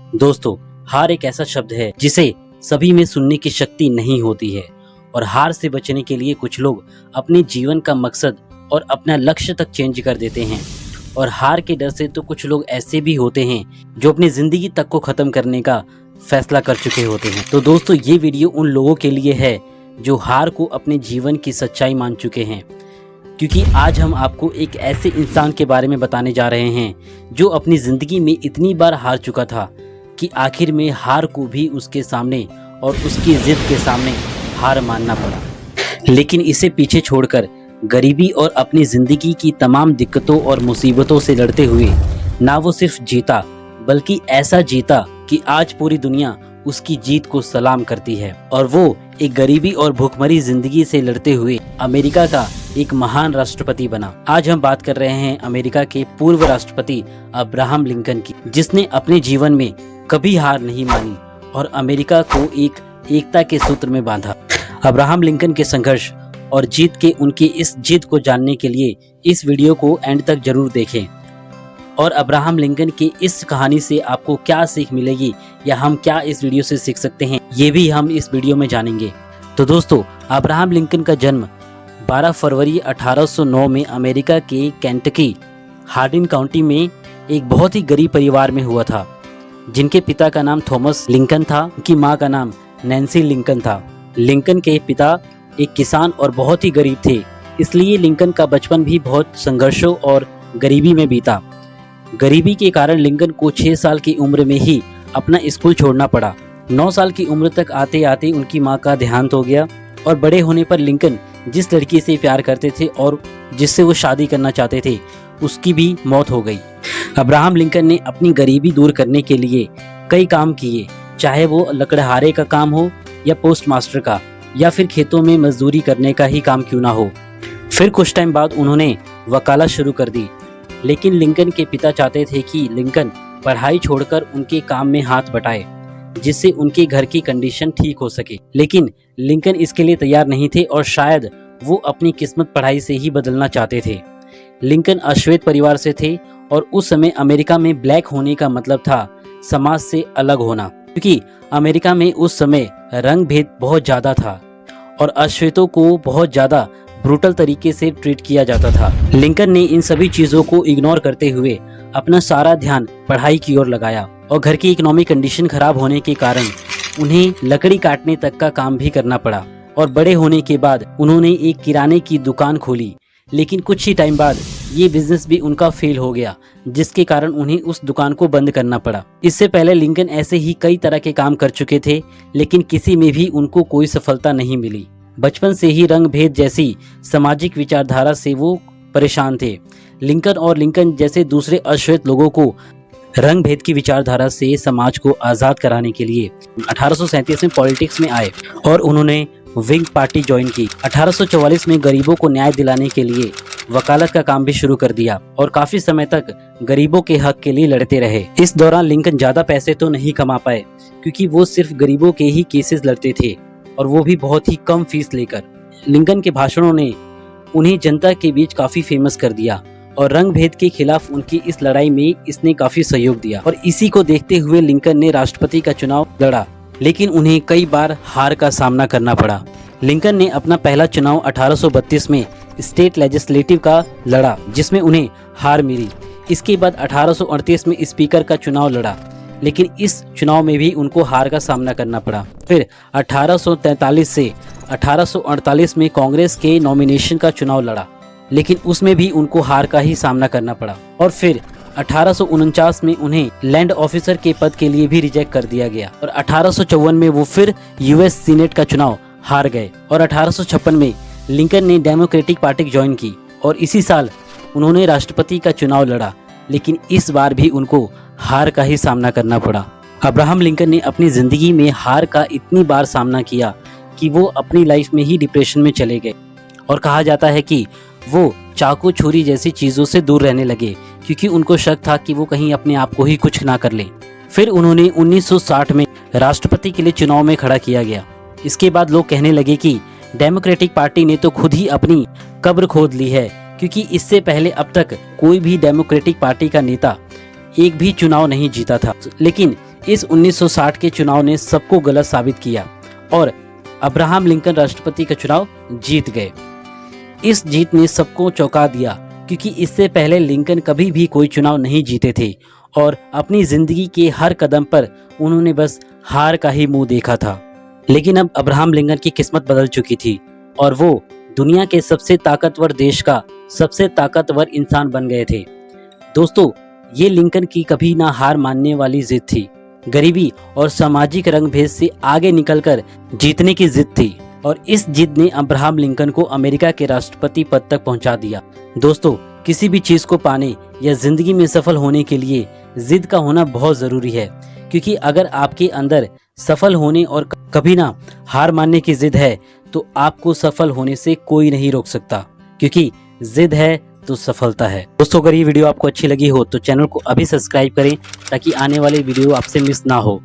दोस्तों, हार एक ऐसा शब्द है जिसे सभी में सुनने की शक्ति नहीं होती है और हार से बचने के लिए कुछ लोग अपने जीवन का मकसद और अपना लक्ष्य तक चेंज कर देते हैं। और हार के डर से तो कुछ लोग ऐसे भी होते हैं जो अपनी जिंदगी तक को खत्म करने का फैसला कर चुके होते हैं। तो दोस्तों, ये वीडियो उन लोगों के लिए है जो हार को अपने जीवन की सच्चाई मान चुके हैं, क्योंकि आज हम आपको एक ऐसे इंसान के बारे में बताने जा रहे हैं जो अपनी ज़िंदगी में इतनी बार हार चुका था कि आखिर में हार को भी उसके सामने और उसकी ज़िद के सामने हार मानना पड़ा। लेकिन इसे पीछे छोड़कर गरीबी और अपनी ज़िंदगी की तमाम दिक्कतों और मुसीबतों से लड़ते हुए ना वो सिर्फ जीता बल्कि ऐसा जीता कि आज पूरी दुनिया उसकी जीत को सलाम करती है। और वो एक गरीबी और भूखमरी जिंदगी से लड़ते हुए अमेरिका का एक महान राष्ट्रपति बना। आज हम बात कर रहे हैं अमेरिका के पूर्व राष्ट्रपति अब्राहम लिंकन की, जिसने अपने जीवन में कभी हार नहीं मानी और अमेरिका को एक एकता के सूत्र में बांधा। अब्राहम लिंकन के संघर्ष और जीत के उनकी इस जीत को जानने के लिए इस वीडियो को एंड तक जरूर देखें। और अब्राहम लिंकन की इस कहानी से आपको क्या सीख मिलेगी या हम क्या इस वीडियो से सीख सकते हैं, ये भी हम इस वीडियो में जानेंगे। तो दोस्तों, अब्राहम लिंकन का जन्म 12 फरवरी 1809 में अमेरिका के केंटकी हार्डिन काउंटी में एक बहुत ही गरीब परिवार में हुआ था, जिनके पिता का नाम थॉमस लिंकन था, उनकी माँ का नाम नैन्सी लिंकन था। लिंकन के पिता एक किसान और बहुत ही गरीब थे, इसलिए लिंकन का बचपन भी बहुत संघर्षों और गरीबी में बीता। गरीबी के कारण लिंकन को 6 साल की उम्र में ही अपना स्कूल छोड़ना पड़ा। 9 साल की उम्र तक आते आते उनकी मां का देहांत हो गया और बड़े होने पर लिंकन जिस लड़की से प्यार करते थे और जिससे वो शादी करना चाहते थे, उसकी भी मौत हो गई। अब्राहम लिंकन ने अपनी गरीबी दूर करने के लिए कई काम किए, चाहे वो लकड़हारे का काम हो या पोस्ट मास्टर का या फिर खेतों में मजदूरी करने का ही काम क्यों ना हो। फिर कुछ टाइम बाद उन्होंने वकालत शुरू कर दी, लेकिन लिंकन के पिता चाहते थे कि लिंकन पढ़ाई छोड़कर उनके काम में हाथ बटाए, जिससे उनके घर की कंडीशन ठीक हो सके। लेकिन लिंकन इसके लिए तैयार नहीं थे और शायद वो अपनी किस्मत पढ़ाई से ही बदलना चाहते थे। लिंकन अश्वेत परिवार से थे और उस समय अमेरिका में ब्लैक होने का मतलब था समाज से अलग होना, क्योंकि अमेरिका में उस समय रंग भेद बहुत ज्यादा था और अश्वेतों को बहुत ज्यादा ब्रूटल तरीके से ट्रीट किया जाता था। लिंकन ने इन सभी चीजों को इग्नोर करते हुए अपना सारा ध्यान पढ़ाई की ओर लगाया और घर की इकोनॉमिक कंडीशन खराब होने के कारण उन्हें लकड़ी काटने तक का काम भी करना पड़ा। और बड़े होने के बाद उन्होंने एक किराने की दुकान खोली, लेकिन कुछ ही टाइम बाद ये बिजनेस भी उनका फेल हो गया, जिसके कारण उन्हें उस दुकान को बंद करना पड़ा। इससे पहले लिंकन ऐसे ही कई तरह के काम कर चुके थे, लेकिन किसी में भी उनको कोई सफलता नहीं मिली। बचपन से ही रंग भेद जैसी सामाजिक विचारधारा से वो परेशान थे। लिंकन और लिंकन जैसे दूसरे अश्वेत लोगों को रंग भेद की विचारधारा से समाज को आज़ाद कराने के लिए 1837 में पॉलिटिक्स में आए और उन्होंने विंग पार्टी ज्वाइन की। 1844 में गरीबों को न्याय दिलाने के लिए वकालत का काम भी शुरू कर दिया और काफी समय तक गरीबों के हक के लिए लड़ते रहे। इस दौरान लिंकन ज्यादा पैसे तो नहीं कमा पाए, क्योंकि वो सिर्फ गरीबों के ही केसेस लड़ते थे और वो भी बहुत ही कम फीस लेकर। लिंकन के भाषणों ने उन्हें जनता के बीच काफी फेमस कर दिया और रंग भेद के खिलाफ उनकी इस लड़ाई में इसने काफी सहयोग दिया। और इसी को देखते हुए लिंकन ने राष्ट्रपति का चुनाव लड़ा, लेकिन उन्हें कई बार हार का सामना करना पड़ा। लिंकन ने अपना पहला चुनाव 1832 में स्टेट लेजिस्लेटिव का लड़ा, जिसमें उन्हें हार मिली। इसके बाद 1838 में स्पीकर का चुनाव लड़ा, लेकिन इस चुनाव में भी उनको हार का सामना करना पड़ा। फिर 1843 से 1848 में कांग्रेस के नॉमिनेशन का चुनाव लड़ा, लेकिन उसमें भी उनको हार का ही सामना करना पड़ा। और फिर 1849 में उन्हें लैंड ऑफिसर के पद के लिए भी रिजेक्ट कर दिया गया और 1854 में वो फिर यूएस सीनेट का चुनाव हार गए। और 1856 में लिंकन ने डेमोक्रेटिक पार्टी ज्वाइन की और इसी साल उन्होंने राष्ट्रपति का चुनाव लड़ा, लेकिन इस बार भी उनको हार का ही सामना करना पड़ा। अब्राहम लिंकन ने अपनी जिंदगी में हार का इतनी बार सामना किया कि वो अपनी लाइफ में ही डिप्रेशन में चले गए और कहा जाता है कि वो चाकू छुरी जैसी चीजों से दूर रहने लगे, क्योंकि उनको शक था कि वो कहीं अपने आप को ही कुछ ना कर ले। फिर उन्होंने 1960 में राष्ट्रपति के लिए चुनाव में खड़ा किया गया। इसके बाद लोग कहने लगे कि डेमोक्रेटिक पार्टी ने तो खुद ही अपनी कब्र खोद ली है, क्योंकि इससे पहले अब तक कोई भी डेमोक्रेटिक पार्टी का नेता एक भी चुनाव नहीं जीता था। लेकिन इस 1960 के चुनाव ने सबको गलत साबित किया और अब्राहम लिंकन राष्ट्रपति का चुनाव जीत गए। इस जीत ने सबको चौंका दिया, क्योंकि इससे पहले लिंकन कभी भी कोई चुनाव नहीं जीते थे और अपनी जिंदगी के हर कदम पर उन्होंने बस हार का ही मुंह देखा था। लेकिन अब अब्राहम लिंकन की किस्मत बदल चुकी थी और वो दुनिया के सबसे ताकतवर देश का सबसे ताकतवर इंसान बन गए थे। दोस्तों, ये लिंकन की कभी ना हार मानने वाली जिद थी। गरीबी और सामाजिक रंगभेद से आगे निकलकर जीतने की जिद थी और इस जिद ने अब्राहम लिंकन को अमेरिका के राष्ट्रपति पद तक पहुंचा दिया। दोस्तों, किसी भी चीज को पाने या जिंदगी में सफल होने के लिए जिद का होना बहुत जरूरी है, क्योंकि अगर आपके अंदर सफल होने और कभी ना हार मानने की जिद है तो आपको सफल होने से कोई नहीं रोक सकता, क्योंकि जिद है तो सफलता है। दोस्तों, अगर ये वीडियो आपको अच्छी लगी हो तो चैनल को अभी सब्सक्राइब करें ताकि आने वाले वीडियो आपसे मिस ना हो।